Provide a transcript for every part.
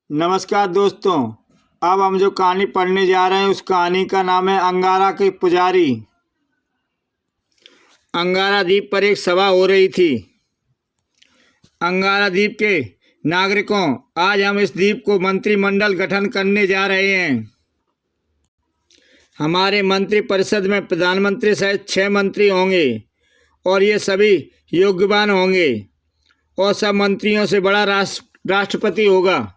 नमस्कार दोस्तों। अब हम जो कहानी पढ़ने जा रहे हैं उस कहानी का नाम है अंगारा के पुजारी। अंगारा द्वीप पर एक सभा हो रही थी। अंगारा द्वीप के नागरिकों, आज हम इस द्वीप को मंत्रिमंडल गठन करने जा रहे हैं। हमारे मंत्री परिषद में प्रधानमंत्री सहित 6 मंत्री होंगे और ये सभी योग्यवान होंगे और सब मंत्रियों से बड़ा राष्ट्रपति होगा।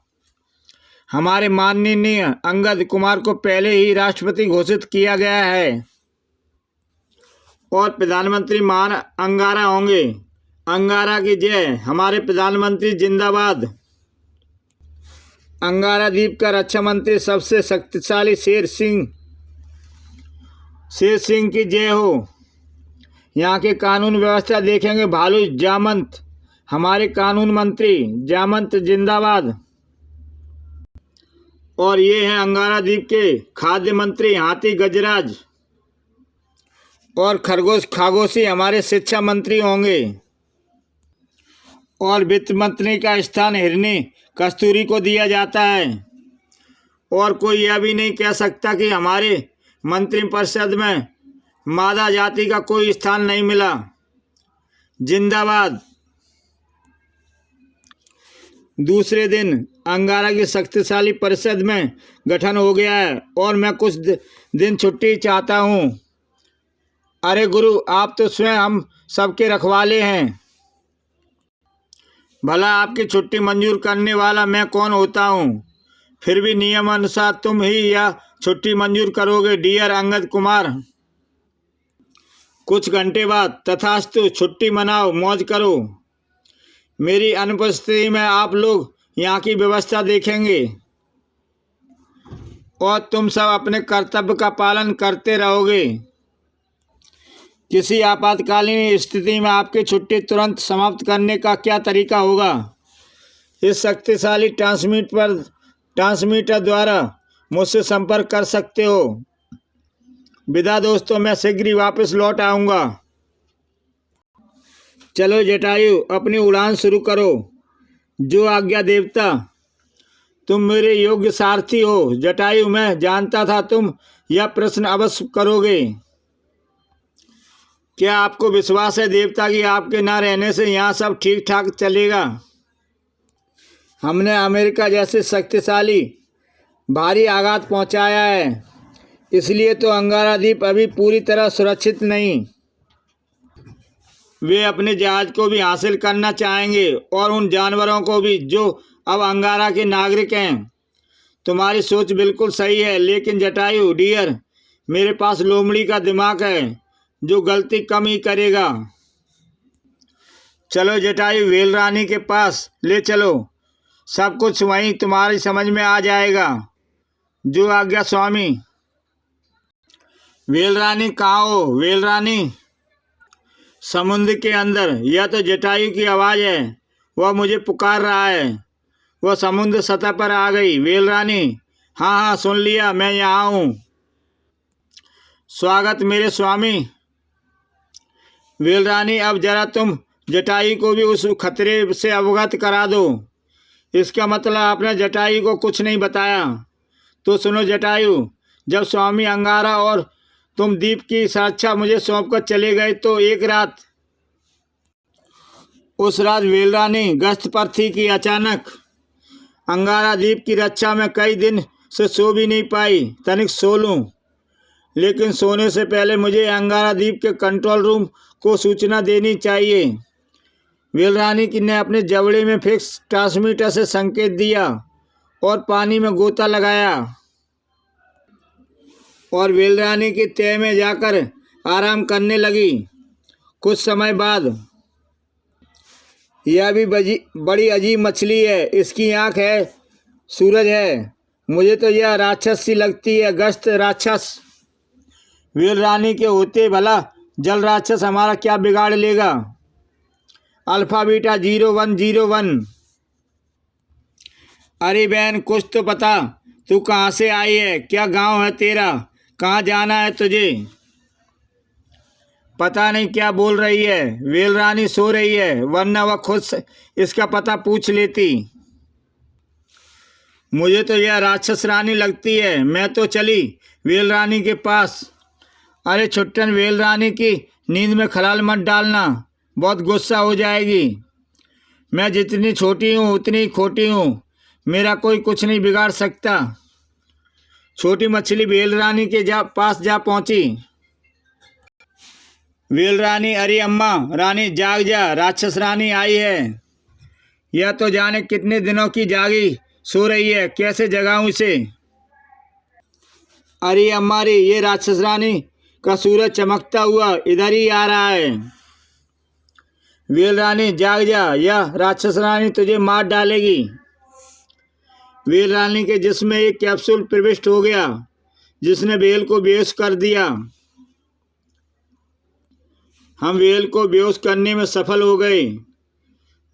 हमारे माननीय अंगद कुमार को पहले ही राष्ट्रपति घोषित किया गया है और प्रधानमंत्री महान अंगारा होंगे। अंगारा की जय। हमारे प्रधानमंत्री जिंदाबाद। अंगारा द्वीप का रक्षा मंत्री सबसे शक्तिशाली शेर सिंह की जय हो। यहाँ के कानून व्यवस्था देखेंगे भालू जामंत। हमारे कानून मंत्री जामंत जिंदाबाद। और ये हैं अंगारा द्वीप के खाद्य मंत्री हाथी गजराज और खरगोशी हमारे शिक्षा मंत्री होंगे। और वित्त मंत्री का स्थान हिरनी कस्तूरी को दिया जाता है। और कोई यह भी नहीं कह सकता कि हमारे मंत्रिपरिषद में मादा जाति का कोई स्थान नहीं मिला। जिंदाबाद। दूसरे दिन अंगारा की शक्तिशाली परिषद में गठन हो गया है और मैं कुछ दिन छुट्टी चाहता हूँ। अरे गुरु, आप तो स्वयं हम सबके रखवाले हैं। भला आपकी छुट्टी मंजूर करने वाला मैं कौन होता हूँ? फिर भी नियम अनुसार तुम ही यह छुट्टी मंजूर करोगे डियर अंगद कुमार। कुछ घंटे बाद तथास्तु, छुट्टी मनाओ, मौज करो। मेरी अनुपस्थिति में आप लोग यहाँ की व्यवस्था देखेंगे और तुम सब अपने कर्तव्य का पालन करते रहोगे। किसी आपातकालीन स्थिति में आपकी छुट्टी तुरंत समाप्त करने का क्या तरीका होगा? इस शक्तिशाली ट्रांसमीटर द्वारा मुझसे संपर्क कर सकते हो। विदा दोस्तों, मैं शीघ्र ही वापस लौट आऊँगा। चलो जटायु, अपनी उड़ान शुरू करो। जो आज्ञा देवता। तुम मेरे योग्य सारथी हो जटायु। मैं जानता था तुम यह प्रश्न अवश्य करोगे। क्या आपको विश्वास है देवता कि आपके न रहने से यहाँ सब ठीक ठाक चलेगा? हमने अमेरिका जैसे शक्तिशाली भारी आघात पहुँचाया है, इसलिए तो अंगारा द्वीप अभी पूरी तरह सुरक्षित नहीं। वे अपने जहाज को भी हासिल करना चाहेंगे और उन जानवरों को भी जो अब अंगारा के नागरिक हैं। तुम्हारी सोच बिल्कुल सही है, लेकिन जटायु डियर, मेरे पास लोमड़ी का दिमाग है जो गलती कम ही करेगा। चलो जटायु, वेल रानी के पास ले चलो। सब कुछ वहीं तुम्हारी समझ में आ जाएगा। जो आज्ञा स्वामी। वेल रानी कहाँ हो? वेल रानी समुद्र के अंदर। यह तो जटायु की आवाज़ है, वह मुझे पुकार रहा है। वह समुद्र सतह पर आ गई। वेल रानी, हाँ हाँ सुन लिया, मैं यहाँ हूँ। स्वागत मेरे स्वामी। वेल रानी, अब जरा तुम जटायु को भी उस खतरे से अवगत करा दो। इसका मतलब आपने जटायु को कुछ नहीं बताया। तो सुनो जटायु, जब स्वामी अंगारा और तुम द्वीप की सुरक्षा मुझे सौंपकर चले गए तो एक रात, उस रात वेल रानी गश्त पर थी कि अचानक अंगारा द्वीप की रक्षा में कई दिन से सो भी नहीं पाई। तनिक सो लूं, लेकिन सोने से पहले मुझे अंगारा द्वीप के कंट्रोल रूम को सूचना देनी चाहिए। वेल रानी ने अपने जबड़े में फिक्स ट्रांसमीटर से संकेत दिया और पानी में गोता लगाया और वेल रानी के तह में जाकर आराम करने लगी। कुछ समय बाद, यह भी बड़ी अजीब मछली है। इसकी आँख है, सूरज है। मुझे तो यह राक्षस सी लगती है। गश्त राक्षस। वेल रानी के होते भला जल राक्षस हमारा क्या बिगाड़ लेगा? Alpha beta 0101। अरे बहन, कुछ तो पता। तू कहाँ से आई है? क्या गांव है तेरा? कहाँ जाना है तुझे? पता नहीं क्या बोल रही है। वेल रानी सो रही है, वरना वह खुद इसका पता पूछ लेती। मुझे तो यह राक्षस रानी लगती है। मैं तो चली वेल रानी के पास। अरे छुट्टन, वेल रानी की नींद में खलाल मत डालना, बहुत गुस्सा हो जाएगी। मैं जितनी छोटी हूँ उतनी ही खोटी हूँ, मेरा कोई कुछ नहीं बिगाड़ सकता। छोटी मछली वेल रानी के पास जा पहुंची। वेल रानी, अरे अम्मा रानी जाग जा, राक्षस रानी आई है। यह तो जाने कितने दिनों की जागी सो रही है, कैसे जगाऊं इसे। अरे अम्मा रे, ये राक्षस रानी का सूरज चमकता हुआ इधर ही आ रहा है। वेल रानी जाग जा, यह राक्षस रानी तुझे मार डालेगी। वेल रानी के जिस्म में एक कैप्सूल प्रविष्ट हो गया जिसने वेल को बेहोश कर दिया। हम वेल को बेहोश करने में सफल हो गए।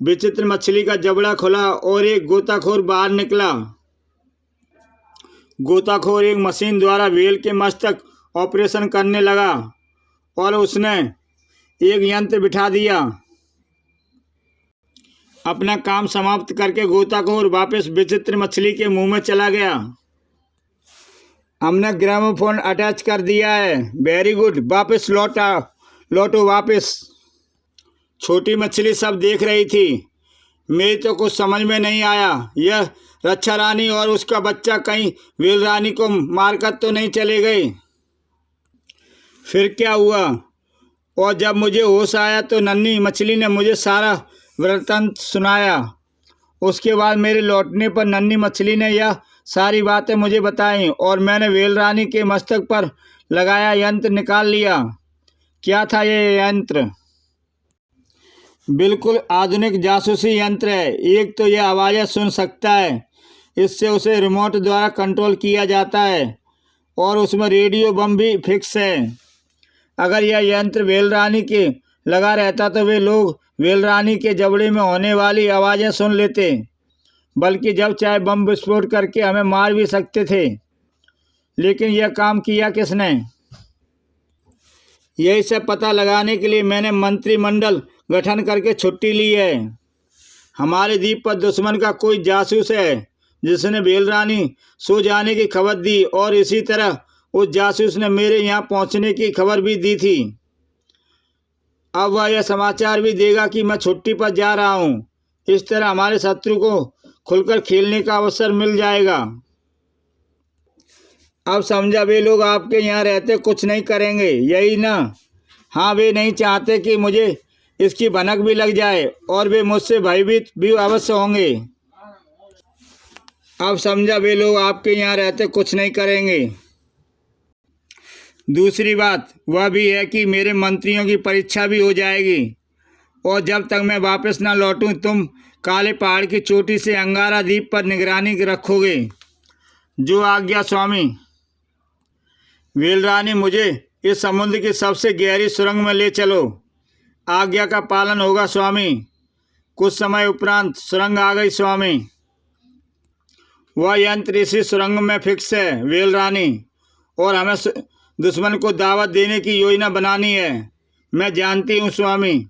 विचित्र मछली का जबड़ा खुला और एक गोताखोर बाहर निकला। गोताखोर एक मशीन द्वारा वेल के मस्तक ऑपरेशन करने लगा और उसने एक यंत्र बिठा दिया। अपना काम समाप्त करके गोताखोर वापस विचित्र मछली के मुंह में चला गया। हमने ग्रामोफोन अटैच कर दिया है। वेरी गुड, वापस लौटो वापस। छोटी मछली सब देख रही थी। मेरी तो कुछ समझ में नहीं आया, यह रक्षा रानी और उसका बच्चा कहीं वेल रानी को मारकर तो नहीं चले गए। फिर क्या हुआ? और जब मुझे होश आया तो नन्ही मछली ने मुझे सारा वृत्तांत सुनाया। उसके बाद मेरे लौटने पर नन्ही मछली ने यह सारी बातें मुझे बताईं और मैंने वेल रानी के मस्तक पर लगाया यंत्र निकाल लिया। क्या था ये यंत्र? बिल्कुल आधुनिक जासूसी यंत्र है। एक तो यह आवाज़ें सुन सकता है, इससे उसे रिमोट द्वारा कंट्रोल किया जाता है, और उसमें रेडियो बम भी फिक्स है। अगर यह यंत्र वेल रानी के लगा रहता तो वे लोग वेल रानी के जबड़े में होने वाली आवाज़ें सुन लेते, बल्कि जब चाहे बम विस्फोट करके हमें मार भी सकते थे। लेकिन यह काम किया किसने? यही सब पता लगाने के लिए मैंने मंत्रिमंडल गठन करके छुट्टी ली है। हमारे द्वीप पर दुश्मन का कोई जासूस है जिसने वेल रानी सो जाने की खबर दी, और इसी तरह उस जासूस ने मेरे यहाँ पहुँचने की खबर भी दी थी। अब वह यह समाचार भी देगा कि मैं छुट्टी पर जा रहा हूँ। इस तरह हमारे शत्रु को खुलकर खेलने का अवसर मिल जाएगा। अब समझा, वे लोग आपके यहाँ रहते कुछ नहीं करेंगे, यही ना? हाँ, वे नहीं चाहते कि मुझे इसकी भनक भी लग जाए, और वे मुझसे भयभीत भी अवश्य होंगे। अब समझा, वे लोग आपके यहाँ रहते कुछ नहीं करेंगे। दूसरी बात वह भी है कि मेरे मंत्रियों की परीक्षा भी हो जाएगी, और जब तक मैं वापस ना लौटूं तुम काले पहाड़ की चोटी से अंगारा द्वीप पर निगरानी रखोगे। जो आज्ञा स्वामी। वेल रानी, मुझे इस समुद्र की सबसे गहरी सुरंग में ले चलो। आज्ञा का पालन होगा स्वामी। कुछ समय उपरांत सुरंग आ गई स्वामी। वह यंत्र इसी सुरंग में फिक्स है वेल रानी, और हमें दुश्मन को दावत देने की योजना बनानी है। मैं जानती हूँ स्वामी।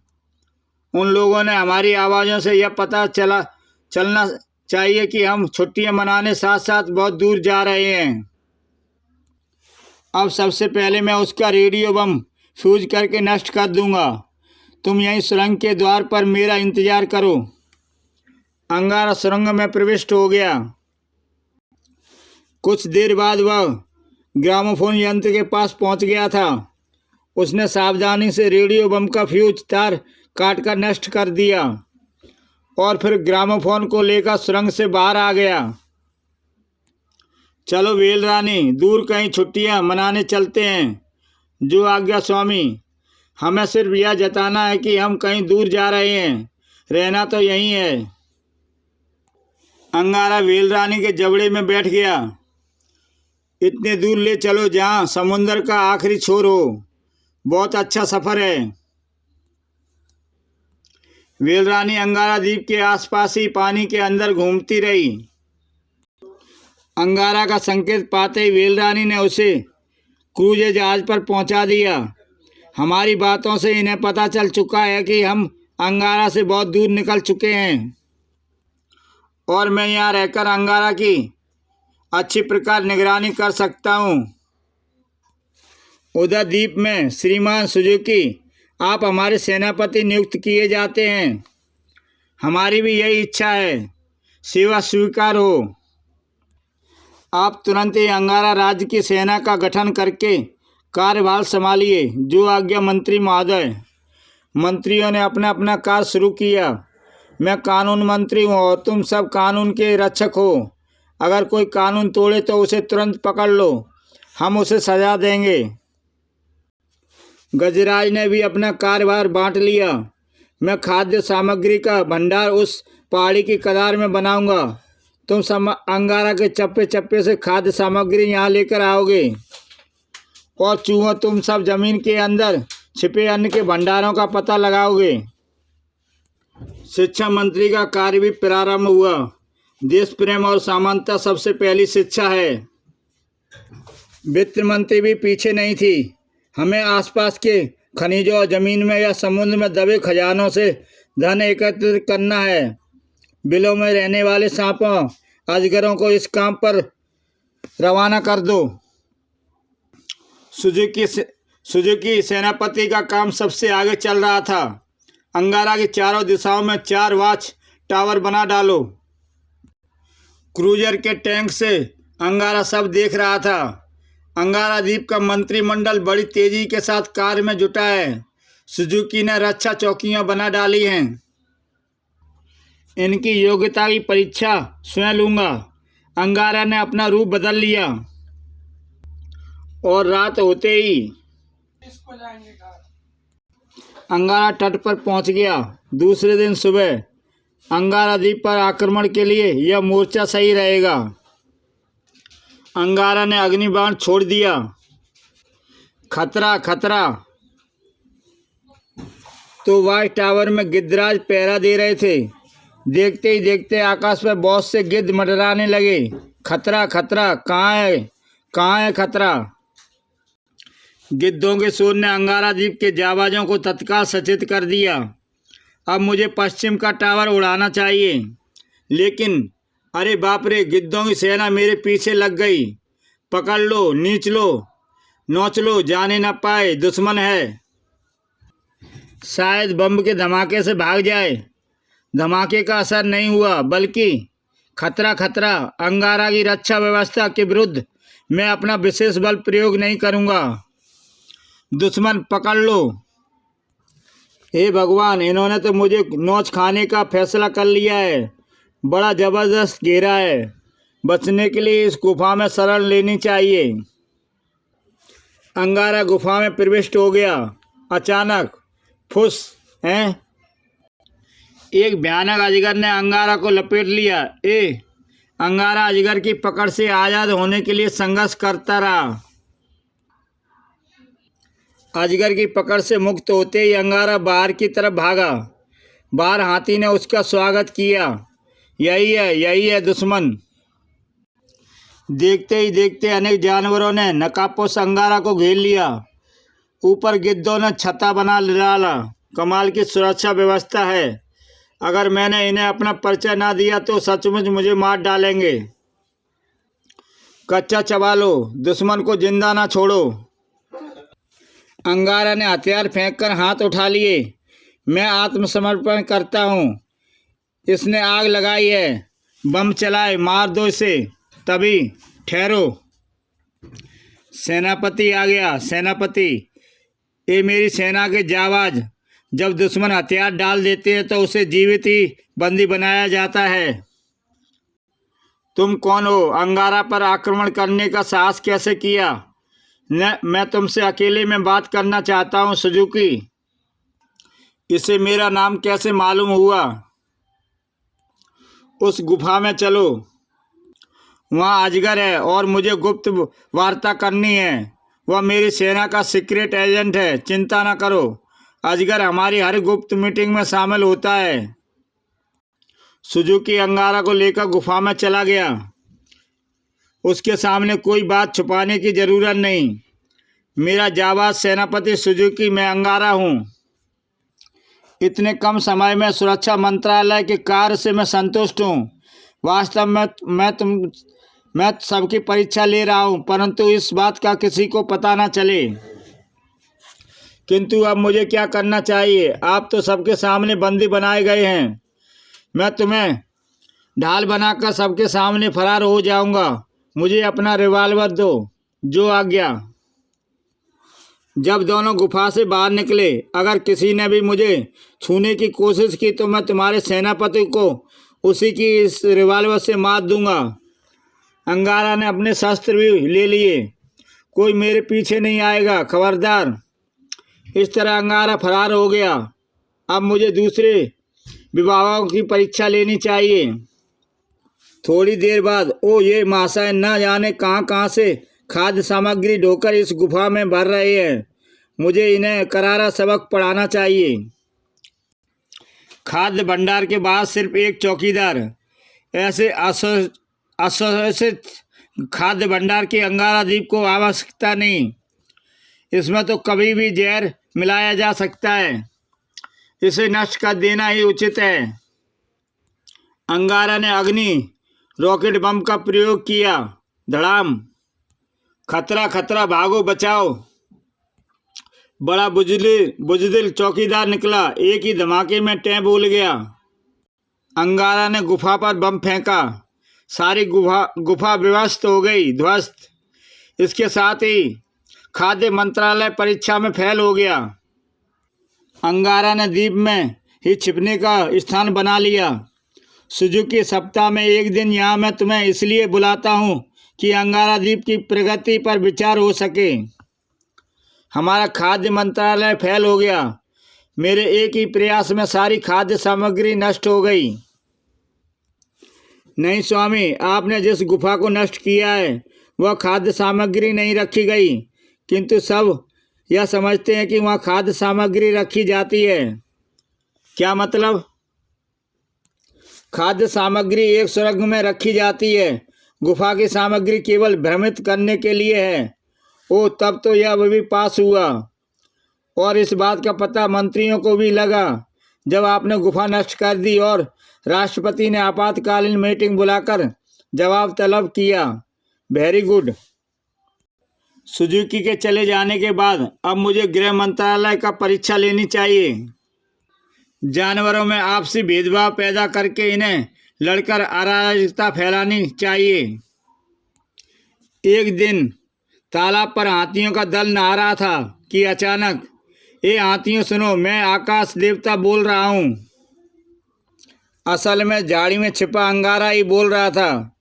उन लोगों ने हमारी आवाज़ों से यह पता चलना चाहिए कि हम छुट्टियाँ मनाने साथ साथ बहुत दूर जा रहे हैं। अब सबसे पहले मैं उसका रेडियो बम फ्यूज करके नष्ट कर दूंगा। तुम यहीं सुरंग के द्वार पर मेरा इंतजार करो। अंगारा सुरंग में प्रविष्ट हो गया। कुछ देर बाद वह ग्रामोफोन यंत्र के पास पहुंच गया था। उसने सावधानी से रेडियो बम का फ्यूज तार काटकर नष्ट कर दिया और फिर ग्रामोफोन को लेकर सुरंग से बाहर आ गया। चलो वेल रानी, दूर कहीं छुट्टियां मनाने चलते हैं। जो आज्ञा स्वामी। हमें सिर्फ यह जताना है कि हम कहीं दूर जा रहे हैं, रहना तो यहीं है। अंगारा वेल रानी के जबड़े में बैठ गया। इतने दूर ले चलो जहाँ समुंदर का आखिरी छोर हो। बहुत अच्छा सफ़र है। वेल रानी अंगारा द्वीप के आसपास ही पानी के अंदर घूमती रही। अंगारा का संकेत पाते ही वेल रानी ने उसे क्रूज जहाज पर पहुंचा दिया। हमारी बातों से इन्हें पता चल चुका है कि हम अंगारा से बहुत दूर निकल चुके हैं, और मैं यहाँ रहकर अंगारा की अच्छी प्रकार निगरानी कर सकता हूँ। उधर द्वीप में श्रीमान सुजुकी, आप हमारे सेनापति नियुक्त किए जाते हैं। हमारी भी यही इच्छा है, सेवा स्वीकार हो। आप तुरंत ही अंगारा राज्य की सेना का गठन करके कार्यभार संभालिए। जो आज्ञा मंत्री महोदय। मंत्रियों ने अपना अपना कार्य शुरू किया। मैं कानून मंत्री हूँ और तुम सब कानून के रक्षक हो। अगर कोई कानून तोड़े तो उसे तुरंत पकड़ लो, हम उसे सजा देंगे। गजराज ने भी अपना कार्यभार बांट लिया। मैं खाद्य सामग्री का भंडार उस पहाड़ी की कतार में बनाऊंगा। तुम सब अंगारा के चप्पे चप्पे से खाद्य सामग्री यहाँ लेकर आओगे और चूहों तुम सब जमीन के अंदर छिपे अन्न के भंडारों का पता लगाओगे। शिक्षा मंत्री का कार्य भी प्रारंभ हुआ। देश प्रेम और समानता सबसे पहली शिक्षा है। वित्त मंत्री भी पीछे नहीं थी। हमें आसपास के खनिजों और जमीन में या समुद्र में दबे खजानों से धन एकत्रित करना है। बिलों में रहने वाले सांपों अजगरों को इस काम पर रवाना कर दो। सुजुकी सेनापति का काम सबसे आगे चल रहा था। अंगारा की चारों दिशाओं में 4 वॉच टावर बना डालो। क्रूजर के टैंक से अंगारा सब देख रहा था। अंगारा द्वीप का मंत्रिमंडल बड़ी तेजी के साथ कार्य में जुटा है। सुजुकी ने रक्षा चौकियां बना डाली हैं। इनकी योग्यता की परीक्षा स्वयं लूंगा। अंगारा ने अपना रूप बदल लिया और रात होते ही अंगारा तट पर पहुंच गया। दूसरे दिन सुबह अंगारा द्वीप पर आक्रमण के लिए यह मोर्चा सही रहेगा। अंगारा ने अग्निबाण छोड़ दिया। खतरा खतरा। तो वाच टावर में गिद्धराज पहरा दे रहे थे। देखते ही देखते आकाश पर बहुत से गिद्ध मंडराने लगे। खतरा खतरा, कहाँ है खतरा। गिद्धों के शोर ने अंगारा द्वीप के जाबाजों को तत्काल सचेत कर दिया। अब मुझे पश्चिम का टावर उड़ाना चाहिए, लेकिन अरे बाप रे, गिद्धों की सेना मेरे पीछे लग गई। पकड़ लो, नीच लो, नोच लो, जाने न पाए, दुश्मन है। शायद बम के धमाके से भाग जाए। धमाके का असर नहीं हुआ, बल्कि खतरा खतरा। अंगारा की रक्षा व्यवस्था के विरुद्ध मैं अपना विशेष बल प्रयोग नहीं करूंगा। दुश्मन पकड़ लो। हे भगवान, इन्होंने तो मुझे नोच खाने का फैसला कर लिया है। बड़ा जबरदस्त घेरा है। बचने के लिए इस गुफा में शरण लेनी चाहिए। अंगारा गुफा में प्रविष्ट हो गया। अचानक फुस हैं, एक भयानक अजगर ने अंगारा को लपेट लिया। अंगारा अजगर की पकड़ से आज़ाद होने के लिए संघर्ष करता रहा। अजगर की पकड़ से मुक्त होते ही अंगारा बाहर की तरफ भागा। बाहर हाथी ने उसका स्वागत किया। यही है दुश्मन। देखते ही देखते अनेक जानवरों ने नकाबपोश अंगारा को घेर लिया। ऊपर गिद्धों ने छत्ता बना डाला। कमाल की सुरक्षा व्यवस्था है। अगर मैंने इन्हें अपना परिचय ना दिया तो सचमुच मुझे मार डालेंगे। कच्चा चबा लो, दुश्मन को जिंदा ना छोड़ो। अंगारा ने हथियार फेंककर हाथ उठा लिए। मैं आत्मसमर्पण करता हूँ। इसने आग लगाई है, बम चलाए, मार दो इसे। तभी ठहरो, सेनापति आ गया। सेनापति, ये मेरी सेना के जाबाज जब दुश्मन हथियार डाल देते हैं तो उसे जीवित ही बंदी बनाया जाता है। तुम कौन हो? अंगारा पर आक्रमण करने का साहस कैसे किया? मैं तुमसे अकेले में बात करना चाहता हूँ सुजुकी। इसे मेरा नाम कैसे मालूम हुआ? उस गुफा में चलो, वहाँ अजगर है और मुझे गुप्त वार्ता करनी है। वह मेरी सेना का सीक्रेट एजेंट है। चिंता न करो, अजगर हमारी हर गुप्त मीटिंग में शामिल होता है। सुजुकी अंगारा को लेकर गुफा में चला गया। उसके सामने कोई बात छुपाने की जरूरत नहीं। मेरा जाबाज सेनापति सुजुकी, मैं अंगारा हूँ। इतने कम समय में सुरक्षा मंत्रालय के कार्य से मैं संतुष्ट हूँ। वास्तव में मैं सबकी परीक्षा ले रहा हूँ, परंतु इस बात का किसी को पता ना चले। किंतु अब मुझे क्या करना चाहिए? आप तो सबके सामने बंदी बनाए गए हैं। मैं तुम्हें ढाल बनाकर सबके सामने फरार हो जाऊंगा। मुझे अपना रिवॉल्वर दो। जो आज्ञा। जब दोनों गुफा से बाहर निकले, अगर किसी ने भी मुझे छूने की कोशिश की तो मैं तुम्हारे सेनापति को उसी की इस रिवॉल्वर से मार दूंगा। अंगारा ने अपने शस्त्र भी ले लिए। कोई मेरे पीछे नहीं आएगा, खबरदार। इस तरह अंगारा फरार हो गया। अब मुझे दूसरे विभागों की परीक्षा लेनी चाहिए। थोड़ी देर बाद ये महाशय न जाने कहाँ कहाँ से खाद्य सामग्री ढोकर इस गुफा में भर रहे हैं। मुझे इन्हें करारा सबक पढ़ाना चाहिए। खाद्य भंडार के बाद सिर्फ एक चौकीदार। ऐसे आश्वासित खाद्य भंडार की अंगारा द्वीप को आवश्यकता नहीं। इसमें तो कभी भी जहर मिलाया जा सकता है। इसे नष्ट कर देना ही उचित है। अंगारा ने अग्नि रॉकेट बम का प्रयोग किया। धड़ाम। खतरा खतरा, भागो बचाओ। बड़ा बुजदिल चौकीदार निकला। एक ही धमाके में टें बोल गया। अंगारा ने गुफा पर बम फेंका। सारी गुफा विध्वस्त हो गई, ध्वस्त। इसके साथ ही खाद्य मंत्रालय परीक्षा में फेल हो गया। अंगारा ने द्वीप में ही छिपने का स्थान बना लिया। सुजुकी, सप्ताह में एक दिन यहाँ मैं तुम्हें इसलिए बुलाता हूँ कि अंगारा द्वीप की प्रगति पर विचार हो सके। हमारा खाद्य मंत्रालय फेल हो गया। मेरे एक ही प्रयास में सारी खाद्य सामग्री नष्ट हो गई। नहीं स्वामी, आपने जिस गुफा को नष्ट किया है वह खाद्य सामग्री नहीं रखी गई, किंतु सब यह समझते हैं कि वहाँ खाद्य सामग्री रखी जाती है। क्या मतलब? खाद्य सामग्री एक सुरंग में रखी जाती है। गुफा की सामग्री केवल भ्रमित करने के लिए है। तब तो यह भी पास हुआ। और इस बात का पता मंत्रियों को भी लगा जब आपने गुफा नष्ट कर दी और राष्ट्रपति ने आपातकालीन मीटिंग बुलाकर जवाब तलब किया। Very good. सुजुकी के चले जाने के बाद अब मुझे गृह मंत्रालय का परीक्षा लेनी चाहिए। जानवरों में आपसी भेदभाव पैदा करके इन्हें लड़कर अराजकता फैलानी चाहिए। एक दिन तालाब पर हाथियों का दल नहा रहा था कि अचानक, हाथियों सुनो, मैं आकाश देवता बोल रहा हूँ। असल में झाड़ी में छिपा अंगारा ही बोल रहा था।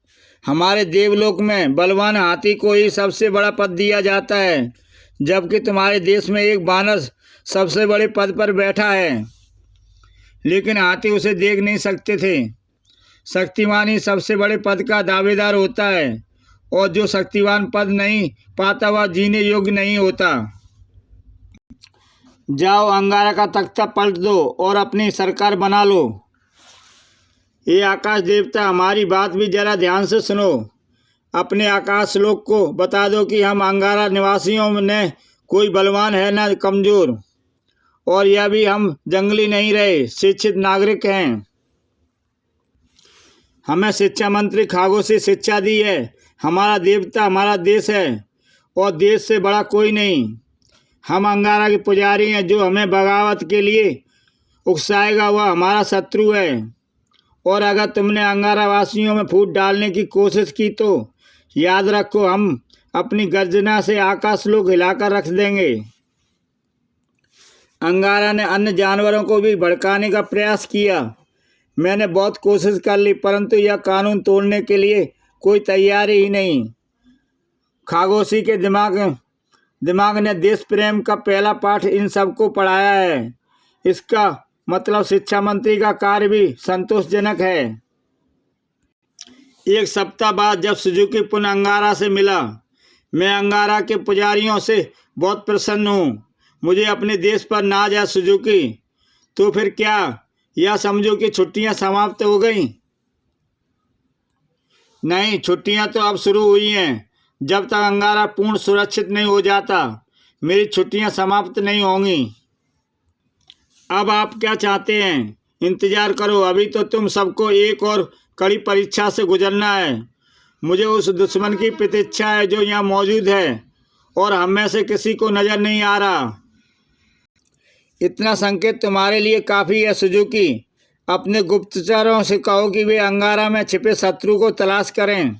हमारे देवलोक में बलवान हाथी को ही सबसे बड़ा पद दिया जाता है, जबकि तुम्हारे देश में एक बानर सबसे बड़े पद पर बैठा है, लेकिन हाथी उसे देख नहीं सकते थे। शक्तिमान ही सबसे बड़े पद का दावेदार होता है, और जो शक्तिवान पद नहीं पाता वह जीने योग्य नहीं होता। जाओ, अंगारा का तख्ता पलट दो और अपनी सरकार बना लो। ये आकाश देवता, हमारी बात भी जरा ध्यान से सुनो। अपने आकाश लोक को बता दो कि हम अंगारा निवासियों में कोई बलवान है न कमजोर, और यह भी हम जंगली नहीं रहे, शिक्षित नागरिक हैं। हमें शिक्षा मंत्री खागोशी शिक्षा दी है। हमारा देवता हमारा देश है, और देश से बड़ा कोई नहीं। हम अंगारा के पुजारी हैं। जो हमें बगावत के लिए उकसाएगा वह हमारा शत्रु है। और अगर तुमने अंगारा वासियों में फूट डालने की कोशिश की तो याद रखो, हम अपनी गर्जना से आकाश लोक हिलाकर रख देंगे। अंगारा ने अन्य जानवरों को भी भड़काने का प्रयास किया। मैंने बहुत कोशिश कर ली, परंतु यह कानून तोड़ने के लिए कोई तैयारी ही नहीं। खागोशी के दिमाग ने देश प्रेम का पहला पाठ इन सबको पढ़ाया है। इसका मतलब शिक्षा मंत्री का कार्य भी संतोषजनक है। एक सप्ताह बाद जब सुजुकी पुनः अंगारा से मिला, मैं अंगारा के पुजारियों से बहुत प्रसन्न हूँ। मुझे अपने देश पर नाज है सुजुकी। तो फिर क्या यह समझो कि छुट्टियां समाप्त हो गईं? नहीं, छुट्टियां तो अब शुरू हुई हैं। जब तक अंगारा पूर्ण सुरक्षित नहीं हो जाता, मेरी छुट्टियां समाप्त नहीं होंगी। अब आप क्या चाहते हैं? इंतजार करो, अभी तो तुम सबको एक और कड़ी परीक्षा से गुजरना है। मुझे उस दुश्मन की प्रतीक्षा है जो यहाँ मौजूद है और हम में से किसी को नज़र नहीं आ रहा। इतना संकेत तुम्हारे लिए काफ़ी है सुजुकी। अपने गुप्तचरों से कहो कि वे अंगारा में छिपे शत्रु को तलाश करें।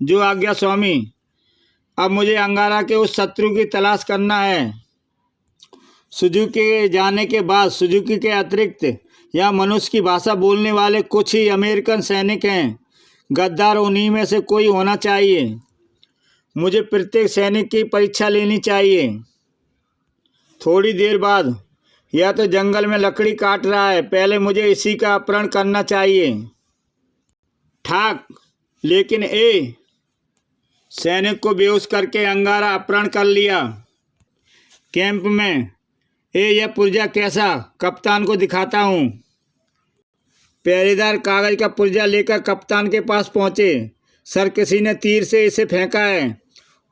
जो आज्ञा स्वामी। अब मुझे अंगारा के उस शत्रु की तलाश करना है। सुजुकी के जाने के बाद सुजुकी के अतिरिक्त यहाँ मनुष्य की भाषा बोलने वाले कुछ ही अमेरिकन सैनिक हैं। गद्दार उन्हीं में से कोई होना चाहिए। मुझे प्रत्येक सैनिक की परीक्षा लेनी चाहिए। थोड़ी देर बाद, यह तो जंगल में लकड़ी काट रहा है, पहले मुझे इसी का अपहरण करना चाहिए। ठाक, लेकिन सैनिक को बेहोश करके अंगारा अपहरण कर लिया। कैंप में यह पुर्जा कैसा? कप्तान को दिखाता हूँ। पहरेदार कागज का पुर्जा लेकर कप्तान के पास पहुँचे। सर, किसी ने तीर से इसे फेंका है।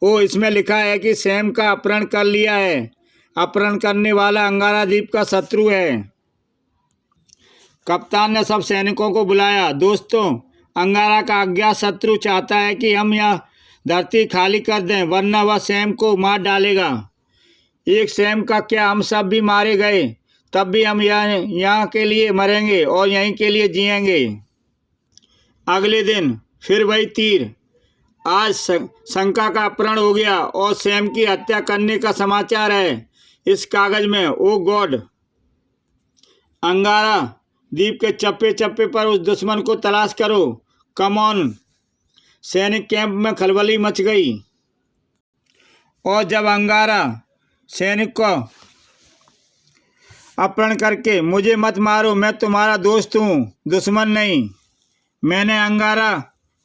इसमें लिखा है कि सैम का अपहरण कर लिया है। अपहरण करने वाला अंगारा द्वीप का शत्रु है। कप्तान ने सब सैनिकों को बुलाया। दोस्तों, अंगारा का अज्ञात शत्रु चाहता है कि हम यह धरती खाली कर दें, वरना वह सैम को मार डालेगा। एक सैम का क्या, हम सब भी मारे गए तब भी हम यहाँ के लिए मरेंगे और यहीं के लिए जिएंगे। अगले दिन फिर वही तीर। आज शंका का अपहरण हो गया और सैम की हत्या करने का समाचार है इस कागज में। ओ गॉड! अंगारा द्वीप के चप्पे चप्पे पर उस दुश्मन को तलाश करो। Come on! सैनिक कैंप में खलबली मच गई। और जब अंगारा सैनिक को अपहरण करके, मुझे मत मारो, मैं तुम्हारा दोस्त हूँ, दुश्मन नहीं। मैंने अंगारा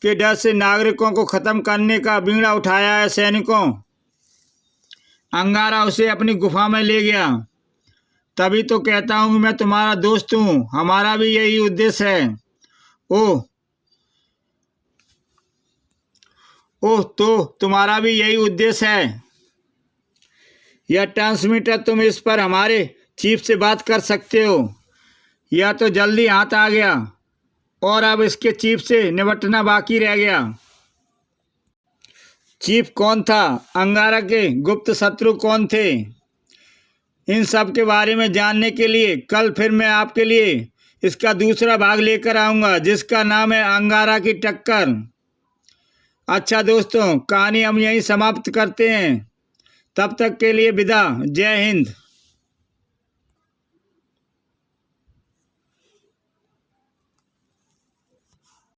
के डर से नागरिकों को ख़त्म करने का बीड़ा उठाया है। सैनिकों, अंगारा उसे अपनी गुफा में ले गया। तभी तो कहता हूँ कि मैं तुम्हारा दोस्त हूँ। हमारा भी यही उद्देश्य है। तो तुम्हारा भी यही उद्देश्य है। यह ट्रांसमीटर, तुम इस पर हमारे चीफ से बात कर सकते हो। यह तो जल्दी हाथ आ गया और अब इसके चीफ से निपटना बाकी रह गया। चीफ कौन था? अंगारा के गुप्त शत्रु कौन थे? इन सब के बारे में जानने के लिए कल फिर मैं आपके लिए इसका दूसरा भाग लेकर आऊँगा, जिसका नाम है अंगारा की टक्कर। अच्छा दोस्तों, कहानी हम यहीं समाप्त करते हैं। तब तक के लिए विदा। जय हिंद।